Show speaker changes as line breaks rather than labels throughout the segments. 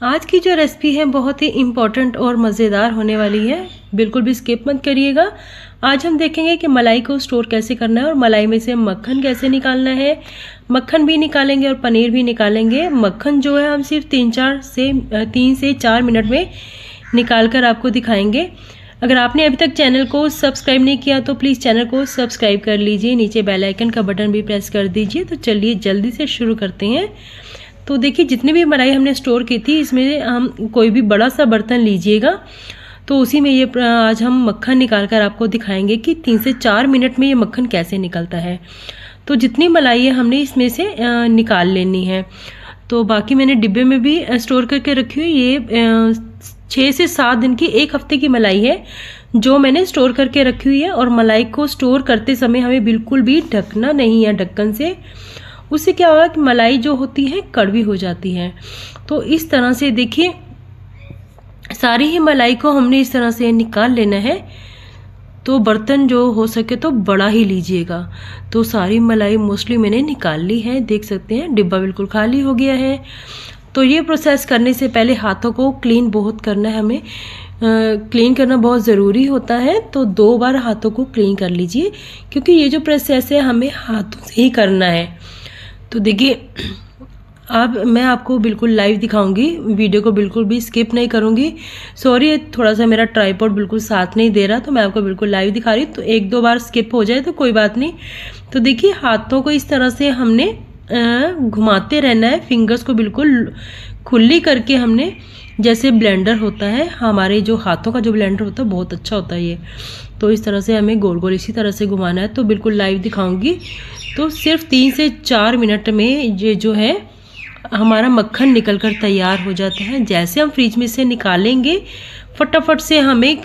आज की जो रेसिपी है बहुत ही इम्पोर्टेंट और मज़ेदार होने वाली है, बिल्कुल भी स्किप मत करिएगा। आज हम देखेंगे कि मलाई को स्टोर कैसे करना है और मलाई में से मक्खन कैसे निकालना है। मक्खन भी निकालेंगे और पनीर भी निकालेंगे। मक्खन जो है हम सिर्फ 3 से 4 मिनट में निकाल कर आपको दिखाएंगे। अगर आपने अभी तक चैनल को सब्सक्राइब नहीं किया तो प्लीज़ चैनल को सब्सक्राइब कर लीजिए, नीचे बेल आइकन का बटन भी प्रेस कर दीजिए। तो चलिए जल्दी से शुरू करते हैं। तो देखिए जितनी भी मलाई हमने स्टोर की थी इसमें हम कोई भी बड़ा सा बर्तन लीजिएगा, तो उसी में ये आज हम मक्खन निकाल कर आपको दिखाएंगे कि 3 से 4 मिनट में ये मक्खन कैसे निकलता है। तो जितनी मलाई है हमने इसमें से निकाल लेनी है। तो बाकी मैंने डिब्बे में भी स्टोर करके रखी हुई, ये 6 से 7 दिन की, 1 हफ्ते की मलाई है जो मैंने स्टोर करके रखी हुई है। और मलाई को स्टोर करते समय हमें बिल्कुल भी ढकना नहीं है ढक्कन से, उससे क्या होगा कि मलाई जो होती है कड़वी हो जाती है। तो इस तरह से देखिए सारी ही मलाई को हमने इस तरह से निकाल लेना है। तो बर्तन जो हो सके तो बड़ा ही लीजिएगा। तो सारी मलाई मोस्टली मैंने निकाल ली है, देख सकते हैं डिब्बा बिल्कुल खाली हो गया है। तो ये प्रोसेस करने से पहले हाथों को क्लीन बहुत करना है, हमें क्लीन करना बहुत ज़रूरी होता है। तो 2 बार हाथों को क्लीन कर लीजिए, क्योंकि ये जो प्रोसेस है हमें हाथों से ही करना है। तो देखिए अब मैं आपको बिल्कुल लाइव दिखाऊंगी, वीडियो को बिल्कुल भी स्किप नहीं करूंगी। सॉरी थोड़ा सा मेरा ट्राइपॉड बिल्कुल साथ नहीं दे रहा, तो मैं आपको बिल्कुल लाइव दिखा रही हूँ। तो 1-2 बार स्किप हो जाए तो कोई बात नहीं। तो देखिए हाथों को इस तरह से हमने घुमाते रहना है, फिंगर्स को बिल्कुल खुली करके हमने, जैसे ब्लेंडर होता है हमारे जो हाथों का जो ब्लेंडर होता है बहुत अच्छा होता है ये। तो इस तरह से हमें गोल गोल इसी तरह से घुमाना है। तो बिल्कुल लाइव दिखाऊंगी। तो सिर्फ 3 से 4 मिनट में ये जो है हमारा मक्खन निकल कर तैयार हो जाता है। जैसे हम फ्रिज में से निकालेंगे फटाफट से हमें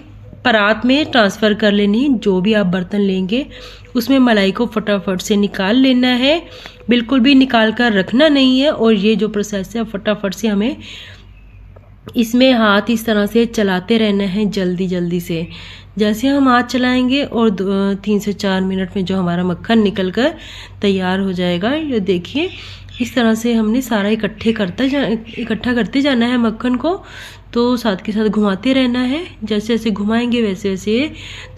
परात में ट्रांसफ़र कर लेनी है। जो भी आप बर्तन लेंगे उसमें मलाई को फटाफट से निकाल लेना है, बिल्कुल भी निकाल कर रखना नहीं है। और ये जो प्रोसेस है फटाफट से हमें इसमें हाथ इस तरह से चलाते रहना है जल्दी जल्दी से। जैसे हम हाथ चलाएंगे और 3 से 4 मिनट में जो हमारा मक्खन निकल कर तैयार हो जाएगा। ये देखिए इस तरह से हमने सारा इकट्ठा करते जाना है मक्खन को। तो साथ के साथ घुमाते रहना है, जैसे जैसे घुमाएंगे वैसे वैसे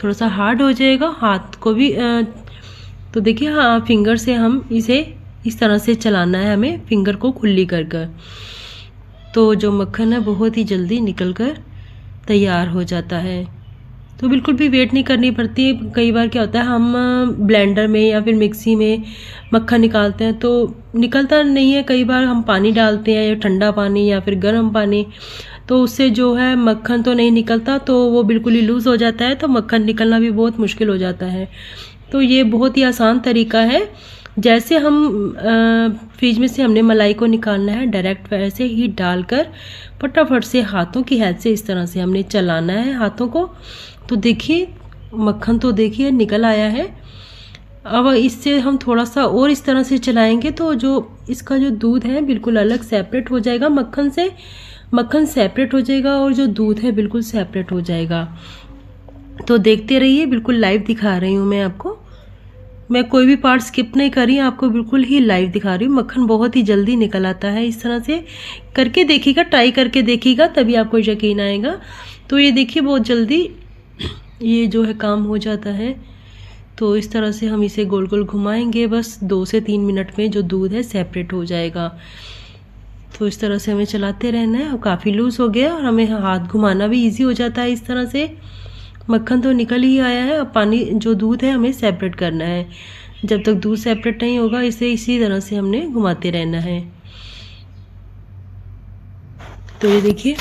थोड़ा सा हार्ड हो जाएगा हाथ को भी। तो देखिए हाँ, फिंगर से हम इसे इस तरह से चलाना है हमें, फिंगर को खुली कर कर। तो जो मक्खन है बहुत ही जल्दी निकल कर तैयार हो जाता है। तो बिल्कुल भी वेट नहीं करनी पड़ती। कई बार क्या होता है हम ब्लेंडर में या फिर मिक्सी में मक्खन निकालते हैं तो निकलता नहीं है। कई बार हम पानी डालते हैं, या ठंडा पानी या फिर गर्म पानी, तो उससे जो है मक्खन तो नहीं निकलता, तो वो बिल्कुल ही लूज़ हो जाता है। तो मक्खन निकलना भी बहुत मुश्किल हो जाता है। तो ये बहुत ही आसान तरीका है। जैसे हम फ्रिज में से हमने मलाई को निकालना है, डायरेक्ट वैसे ही डालकर फटाफट से हाथों की हेल्प से इस तरह से हमने चलाना है हाथों को। तो देखिए मक्खन तो देखिए निकल आया है। अब इससे हम थोड़ा सा और इस तरह से चलाएंगे तो जो इसका जो दूध है बिल्कुल अलग सेपरेट हो जाएगा मक्खन से, मक्खन सेपरेट हो जाएगा और जो दूध है बिल्कुल सेपरेट हो जाएगा। तो देखते रहिए, बिल्कुल लाइव दिखा रही हूँ मैं आपको। मैं कोई भी पार्ट स्किप नहीं कर रही, आपको बिल्कुल ही लाइव दिखा रही हूँ। मक्खन बहुत ही जल्दी निकल आता है। इस तरह से करके देखिएगा, ट्राई करके देखिएगा, तभी आपको यकीन आएगा। तो ये देखिए बहुत जल्दी ये जो है काम हो जाता है। तो इस तरह से हम इसे गोल गोल घुमाएंगे, बस 2 से 3 मिनट में जो दूध है सेपरेट हो जाएगा। तो इस तरह से हमें चलाते रहना है। अब काफ़ी लूज़ हो गया और हमें हाथ घुमाना भी ईजी हो जाता है। इस तरह से मक्खन तो निकल ही आया है। अब पानी जो दूध है हमें सेपरेट करना है। जब तक दूध सेपरेट नहीं होगा इसे इसी तरह से हमने घुमाते रहना है। तो ये देखिए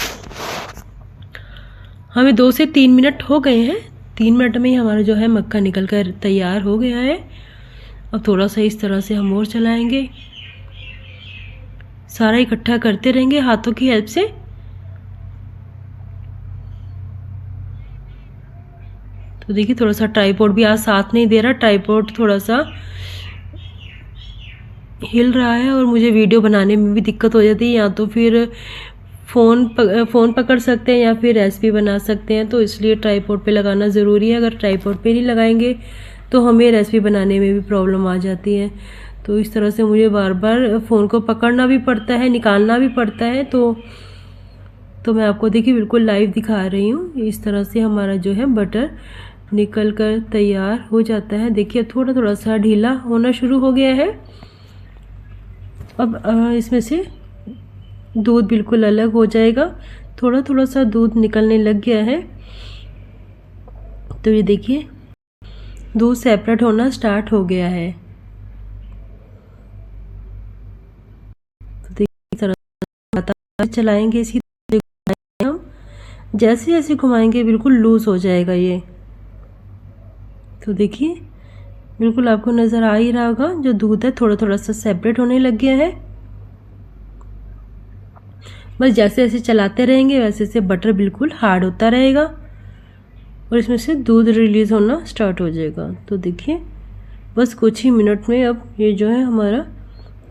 हमें 2 से 3 मिनट हो गए हैं। 3 मिनट में ही हमारा जो है मक्खन निकल कर तैयार हो गया है। अब थोड़ा सा इस तरह से हम और चलाएंगे, सारा इकट्ठा करते रहेंगे हाथों की हेल्प से। तो देखिए थोड़ा सा ट्राइपॉड भी आज साथ नहीं दे रहा, ट्राइपॉड थोड़ा सा हिल रहा है और मुझे वीडियो बनाने में भी दिक्कत हो जाती है। या तो फिर फ़ोन पकड़ सकते हैं या फिर रेसिपी बना सकते हैं, तो इसलिए ट्राइपॉड पे लगाना ज़रूरी है। अगर ट्राइपॉड पे नहीं लगाएंगे तो हमें रेसिपी बनाने में भी प्रॉब्लम आ जाती है। तो इस तरह से मुझे बार बार फ़ोन को पकड़ना भी पड़ता है, निकालना भी पड़ता है। तो तो मैं आपको देखिए बिल्कुल लाइव दिखा रही हूँ। इस तरह से हमारा जो है बटर निकल कर तैयार हो जाता है। देखिए थोड़ा थोड़ा सा ढीला होना शुरू हो गया है। अब इसमें से दूध बिल्कुल अलग हो जाएगा। थोड़ा थोड़ा सा दूध निकलने लग गया है। तो ये देखिए दूध सेपरेट होना स्टार्ट हो गया है। तो देखिए इस तरह चलाएंगे, इसी तरह हम जैसे जैसे घुमाएंगे बिल्कुल लूज हो जाएगा ये। तो देखिए बिल्कुल आपको नज़र आ ही रहा होगा, जो दूध है थोड़ा थोड़ा सा सेपरेट होने लग गया है। बस जैसे जैसे चलाते रहेंगे वैसे वैसे बटर बिल्कुल हार्ड होता रहेगा और इसमें से दूध रिलीज़ होना स्टार्ट हो जाएगा। तो देखिए बस कुछ ही मिनट में अब ये जो है हमारा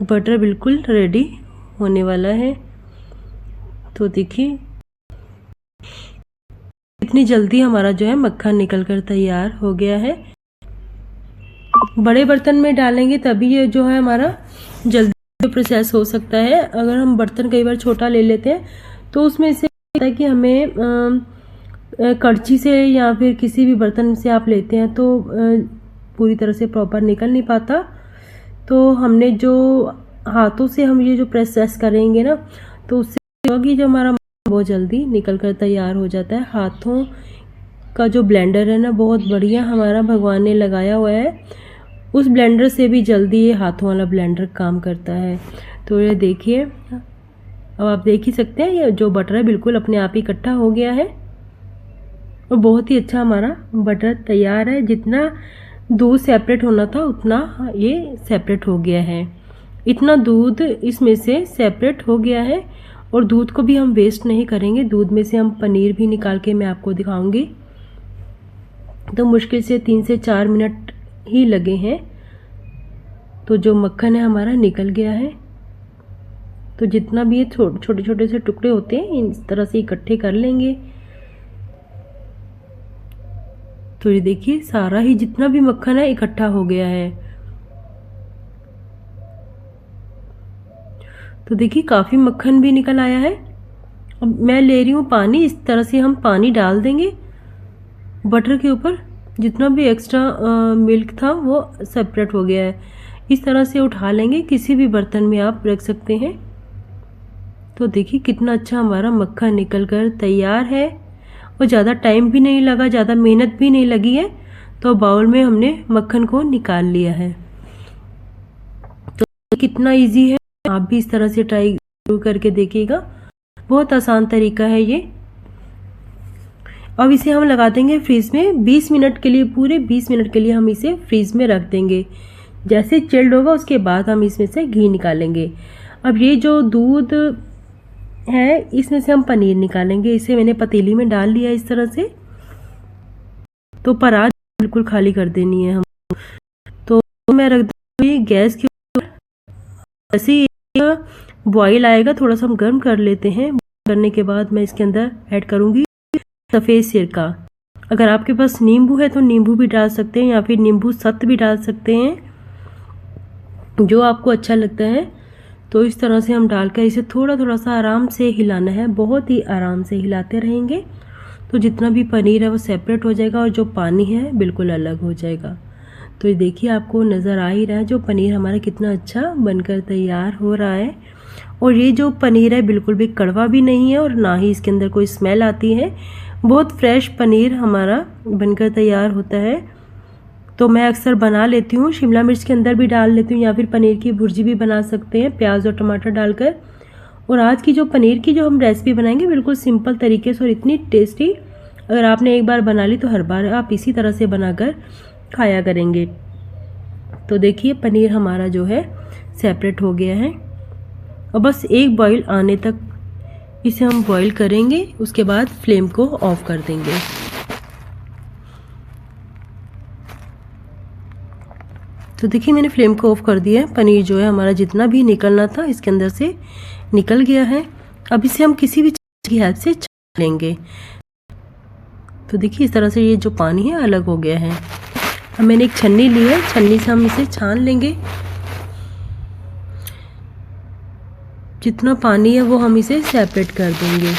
बटर बिल्कुल रेडी होने वाला है। तो देखिए इतनी जल्दी हमारा जो है मक्खन निकल कर तैयार हो गया है। बड़े बर्तन में डालेंगे तभी ये जो है हमारा जल्दी प्रोसेस हो सकता है। अगर हम बर्तन कई बार छोटा ले लेते हैं तो उसमें से होता है कि हमें कड़छी से या फिर किसी भी बर्तन से आप लेते हैं तो पूरी तरह से प्रॉपर निकल नहीं पाता। तो हमने जो हाथों से हम ये जो प्रोसेस करेंगे ना, तो उससे होगी जो हमारा बहुत जल्दी निकल कर तैयार हो जाता है। हाथों का जो ब्लेंडर है ना, बहुत बढ़िया हमारा भगवान ने लगाया हुआ है। उस ब्लेंडर से भी जल्दी ये हाथों वाला ब्लेंडर काम करता है। तो ये देखिए अब आप देख ही सकते हैं ये जो बटर है बिल्कुल अपने आप ही इकट्ठा हो गया है और बहुत ही अच्छा हमारा बटर तैयार है। जितना दूध सेपरेट होना था उतना ये सेपरेट हो गया है। इतना दूध इसमें से सेपरेट हो गया है और दूध को भी हम वेस्ट नहीं करेंगे। दूध में से हम पनीर भी निकाल के मैं आपको दिखाऊंगी। तो मुश्किल से 3 से 4 मिनट ही लगे हैं। तो जो मक्खन है हमारा निकल गया है। तो जितना भी ये छोटे छोटे से टुकड़े होते हैं इस तरह से इकट्ठे कर लेंगे। तो ये देखिए सारा ही जितना भी मक्खन है इकट्ठा हो गया है। तो देखिए काफ़ी मक्खन भी निकल आया है। अब मैं ले रही हूँ पानी। इस तरह से हम पानी डाल देंगे बटर के ऊपर। जितना भी एक्स्ट्रा मिल्क था वो सेपरेट हो गया है। इस तरह से उठा लेंगे, किसी भी बर्तन में आप रख सकते हैं। तो देखिए कितना अच्छा हमारा मक्खन निकल कर तैयार है और ज़्यादा टाइम भी नहीं लगा, ज़्यादा मेहनत भी नहीं लगी है। तो बाउल में हमने मक्खन को निकाल लिया है। तो कितना इजी है, आप भी इस तरह से ट्राई करके देखिएगा। बहुत आसान तरीका है ये। अब इसे हम लगा देंगे फ्रीज में 20 मिनट के लिए। पूरे 20 मिनट के लिए हम इसे फ्रीज में रख देंगे। जैसे चिल्ड होगा उसके बाद हम इसमें से घी निकालेंगे। अब ये जो दूध है इसमें से हम पनीर निकालेंगे। इसे मैंने पतीली में डाल लिया इस तरह से। तो परात बिल्कुल खाली कर देनी है हम। तो मैं रख दूँगी गैस के ऊपर। ऐसे ही बॉईल आएगा, थोड़ा सा हम गर्म कर लेते हैं। करने के बाद मैं इसके अंदर ऐड करूँगी सफ़ेद सिरका। अगर आपके पास नींबू है तो नींबू भी डाल सकते हैं या फिर नींबू सत्त भी डाल सकते हैं, जो आपको अच्छा लगता है। तो इस तरह से हम डालकर इसे थोड़ा थोड़ा सा आराम से हिलाना है। बहुत ही आराम से हिलाते रहेंगे तो जितना भी पनीर है वो सेपरेट हो जाएगा और जो पानी है बिल्कुल अलग हो जाएगा। तो ये देखिए आपको नज़र आ ही रहा है जो पनीर हमारा कितना अच्छा बनकर तैयार हो रहा है। और ये जो पनीर है बिल्कुल भी कड़वा भी नहीं है और ना ही इसके अंदर कोई स्मेल आती है। बहुत फ्रेश पनीर हमारा बनकर तैयार होता है। तो मैं अक्सर बना लेती हूँ, शिमला मिर्च के अंदर भी डाल लेती हूँ या फिर पनीर की भुर्जी भी बना सकते हैं प्याज और टमाटर डालकर। और आज की जो पनीर की जो हम रेसिपी बनाएंगे बिल्कुल सिंपल तरीके से और इतनी टेस्टी, अगर आपने एक बार बना ली तो हर बार आप इसी तरह से बनाकर खाया करेंगे। तो देखिए पनीर हमारा जो है सेपरेट हो गया है और बस एक बॉईल आने तक इसे हम बॉईल करेंगे। उसके बाद फ्लेम को ऑफ कर देंगे। तो देखिए मैंने फ्लेम को ऑफ कर दिया है। पनीर जो है हमारा जितना भी निकलना था इसके अंदर से निकल गया है। अब इसे हम किसी भी चीज़ की हेल्प से छान लेंगे। तो देखिए इस तरह से ये जो पानी है अलग हो गया है। अब मैंने एक छन्नी ली है, छन्नी से हम इसे छान लेंगे। जितना पानी है वो हम इसे सेपरेट कर देंगे।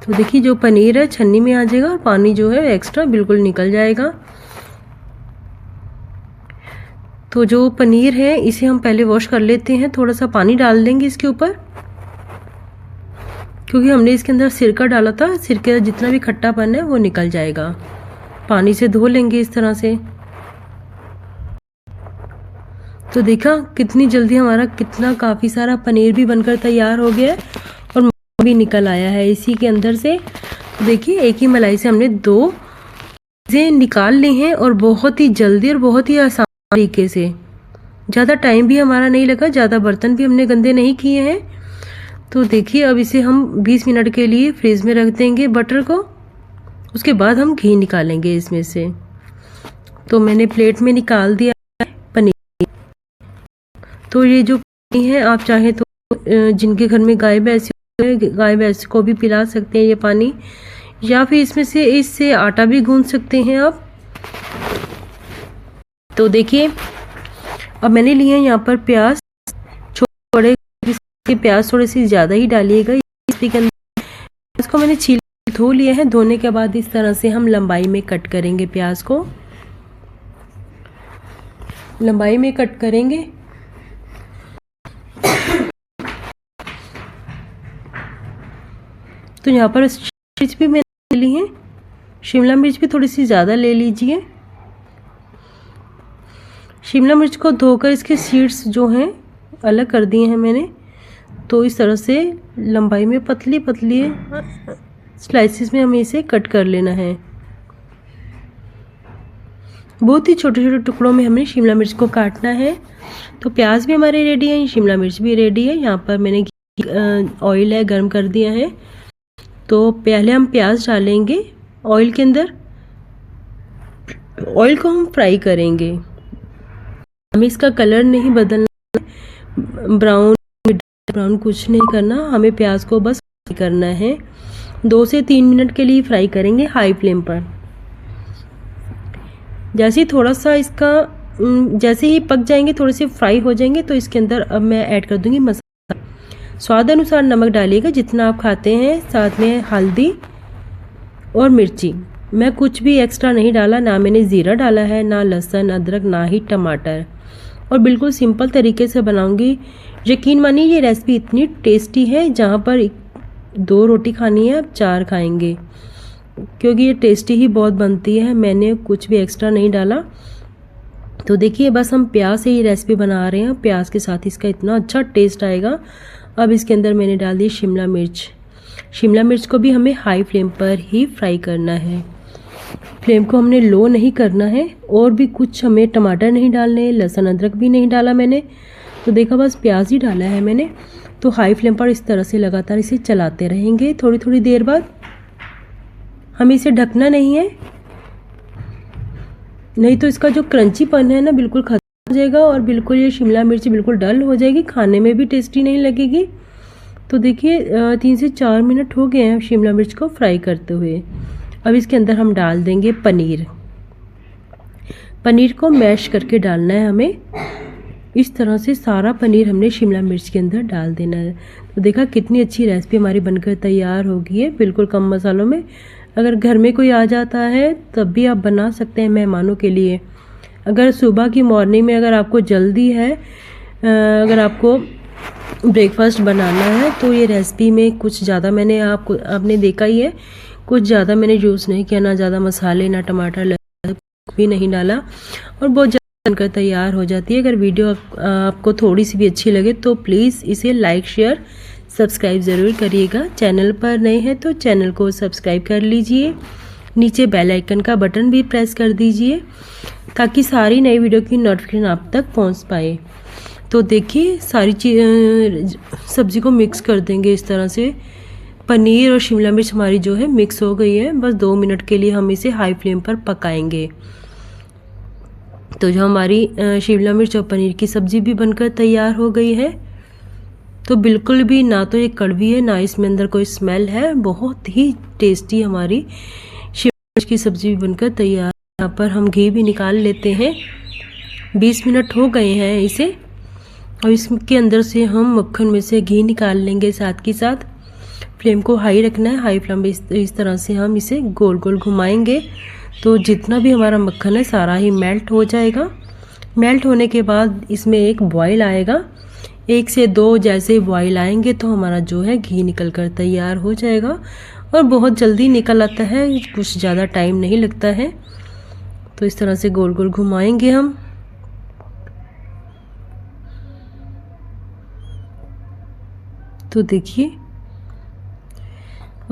तो देखिए जो पनीर है छन्नी में आ जाएगा और पानी जो है एक्स्ट्रा बिल्कुल निकल जाएगा। तो जो पनीर है इसे हम पहले वॉश कर लेते हैं, थोड़ा सा पानी डाल देंगे इसके ऊपर, क्योंकि हमने इसके अंदर सिरका डाला था, सिरके का जितना भी खट्टापन है वो निकल जाएगा। पानी से धो लेंगे इस तरह से। तो देखा कितनी जल्दी हमारा कितना काफ़ी सारा पनीर भी बनकर तैयार हो गया है और मक्खन भी निकल आया है इसी के अंदर से। तो देखिए एक ही मलाई से हमने 2 चीज़ें निकाल ली हैं और बहुत ही जल्दी और बहुत ही आसान तरीके से। ज़्यादा टाइम भी हमारा नहीं लगा, ज़्यादा बर्तन भी हमने गंदे नहीं किए हैं। तो देखिए अब इसे हम 20 मिनट के लिए फ्रीज में रख देंगे बटर को, उसके बाद हम घी निकालेंगे इसमें से। तो मैंने प्लेट में निकाल दिया है पनीर। तो ये जो पानी है आप चाहे तो जिनके घर में गाय भैंस को भी पिला सकते हैं ये पानी, या फिर इससे आटा भी गूंथ सकते हैं आप। तो देखिए अब मैंने लिए हैं यहाँ पर प्याज, छोटे बड़े के प्याज थोड़े से ज़्यादा ही डालिएगा। इसके अंदर इसको मैंने छील धो लिया है। धोने के बाद इस तरह से हम लंबाई में कट करेंगे, प्याज को लंबाई में कट करेंगे। तो यहाँ पर मिर्च भी मैंने ली है, शिमला मिर्च भी थोड़ी सी ज़्यादा ले लीजिए। शिमला मिर्च को धोकर इसके सीड्स जो हैं अलग कर दिए हैं मैंने। तो इस तरह से लंबाई में पतली पतली स्लाइसिस में हमें इसे कट कर लेना है। बहुत ही छोटे छोटे टुकड़ों में हमें शिमला मिर्च को काटना है। तो प्याज भी हमारे रेडी है, शिमला मिर्च भी रेडी है। यहाँ पर मैंने ऑयल है गर्म कर दिया है। तो पहले हम प्याज डालेंगे ऑयल के अंदर। ऑयल को हम फ्राई करेंगे, हमें इसका कलर नहीं बदलना, ब्राउन कुछ नहीं करना, हमें प्याज को बस फ्राई करना है। 2 से 3 मिनट के लिए फ्राई करेंगे हाई फ्लेम पर। जैसे ही थोड़ा सा जैसे ही पक जाएंगे, थोड़े से फ्राई हो जाएंगे, तो इसके अंदर अब मैं ऐड कर दूंगी मसाला। स्वाद अनुसार नमक डालिएगा जितना आप खाते हैं, साथ में हल्दी और मिर्ची। मैं कुछ भी एक्स्ट्रा नहीं डाला, ना मैंने ज़ीरा डाला है, ना लहसुन अदरक, ना ही टमाटर, और बिल्कुल सिंपल तरीके से बनाऊंगी। यकीन मानिए ये रेसिपी इतनी टेस्टी है, जहाँ पर 2 रोटी खानी है आप 4 खाएंगे, क्योंकि ये टेस्टी ही बहुत बनती है। मैंने कुछ भी एक्स्ट्रा नहीं डाला। तो देखिए बस हम प्याज से ये रेसिपी बना रहे हैं, प्याज के साथ इसका इतना अच्छा टेस्ट आएगा। अब इसके अंदर मैंने डाल दी शिमला मिर्च। शिमला मिर्च को भी हमें हाई फ्लेम पर ही फ्राई करना है, फ्लेम को हमने लो नहीं करना है। और भी कुछ हमें टमाटर नहीं डालने, लहसुन अदरक भी नहीं डाला मैंने। तो देखा बस प्याज ही डाला है मैंने। तो हाई फ्लेम पर इस तरह से लगातार इसे चलाते रहेंगे। थोड़ी थोड़ी देर बाद हमें इसे ढकना नहीं है, नहीं तो इसका जो क्रंचीपन है ना बिल्कुल खत्म हो जाएगा और बिल्कुल ये शिमला मिर्च बिल्कुल डल हो जाएगी, खाने में भी टेस्टी नहीं लगेगी। तो देखिए 3 से 4 मिनट हो गए हैं शिमला मिर्च को फ्राई करते हुए। अब इसके अंदर हम डाल देंगे पनीर। पनीर को मैश करके डालना है हमें। इस तरह से सारा पनीर हमने शिमला मिर्च के अंदर डाल देना है। तो देखा कितनी अच्छी रेसिपी हमारी बनकर तैयार हो गई है, बिल्कुल कम मसालों में। अगर घर में कोई आ जाता है तब भी आप बना सकते हैं मेहमानों के लिए। अगर सुबह की मॉर्निंग में अगर आपको जल्दी है, अगर आपको ब्रेकफास्ट बनाना है, तो ये रेसिपी में कुछ ज़्यादा मैंने आपने देखा ही है, कुछ ज़्यादा मैंने यूज़ नहीं किया, ना ज़्यादा मसाले, ना टमाटर, लहसुन भी नहीं डाला, और बहुत जल्दी बनकर तैयार हो जाती है। अगर वीडियो आपको थोड़ी सी भी अच्छी लगे तो प्लीज़ इसे लाइक शेयर सब्सक्राइब ज़रूर करिएगा। चैनल पर नए हैं तो चैनल को सब्सक्राइब कर लीजिए, नीचे बेल आइकन का बटन भी प्रेस कर दीजिए ताकि सारी नई वीडियो की नोटिफिकेशन आप तक पहुंच पाए। तो देखिए सारी सब्ज़ी को मिक्स कर देंगे इस तरह से। पनीर और शिमला मिर्च हमारी जो है मिक्स हो गई है। बस 2 मिनट के लिए हम इसे हाई फ्लेम पर पकाएंगे। तो जो हमारी शिमला मिर्च और पनीर की सब्ज़ी भी बनकर तैयार हो गई है। तो बिल्कुल भी ना तो ये कड़वी है, ना इसमें अंदर कोई स्मेल है। बहुत ही टेस्टी हमारी शिमला मिर्च की सब्ज़ी भी बनकर तैयार। यहाँ पर हम घी भी निकाल लेते हैं। 20 मिनट हो गए हैं इसे, और इसके अंदर से हम मक्खन में से घी निकाल लेंगे साथ के साथ। फ्लेम को हाई रखना है। हाई फ्लेम पे इस तरह से हम इसे गोल गोल घुमाएंगे तो जितना भी हमारा मक्खन है सारा ही मेल्ट हो जाएगा। मेल्ट होने के बाद इसमें एक बॉईल आएगा, 1 से 2 जैसे बॉईल आएंगे तो हमारा जो है घी निकल कर तैयार हो जाएगा और बहुत जल्दी निकल आता है, कुछ ज़्यादा टाइम नहीं लगता है। तो इस तरह से गोल गोल घुमाएंगे हम। तो देखिए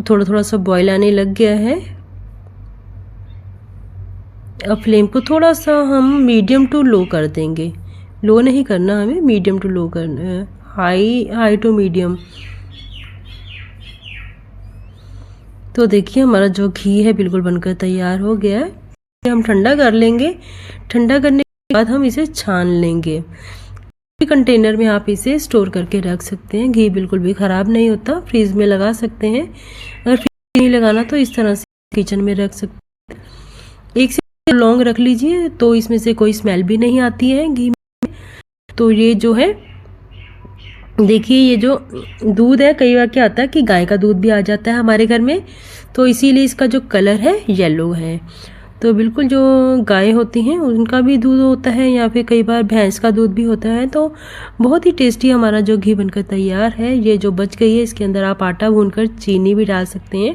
थोड़ा थोड़ा सा बॉईल आने लग गया है। अब फ्लेम को थोड़ा सा हम मीडियम टू लो कर देंगे, लो नहीं करना हमें, मीडियम टू लो करना है, हाई टू मीडियम। तो देखिए हमारा जो घी है बिल्कुल बनकर तैयार हो गया है। हम ठंडा कर लेंगे। ठंडा करने के बाद हम इसे छान लेंगे। कंटेनर में आप इसे स्टोर करके रख सकते हैं, घी बिल्कुल भी ख़राब नहीं होता। फ्रीज में लगा सकते हैं, अगर फ्रीज नहीं लगाना तो इस तरह से किचन में रख सकते हैं। 1 से लौंग रख लीजिए तो इसमें से कोई स्मेल भी नहीं आती है घी में। तो ये जो है देखिए, ये जो दूध है, कई बार क्या होता है कि गाय का दूध भी आ जाता है हमारे घर में, तो इसीलिए इसका जो कलर है येलो है। तो बिल्कुल जो गाय होती हैं उनका भी दूध होता है या फिर कई बार भैंस का दूध भी होता है। तो बहुत ही टेस्टी हमारा जो घी बनकर तैयार है। ये जो बच गई है इसके अंदर आप आटा भूनकर चीनी भी डाल सकते हैं।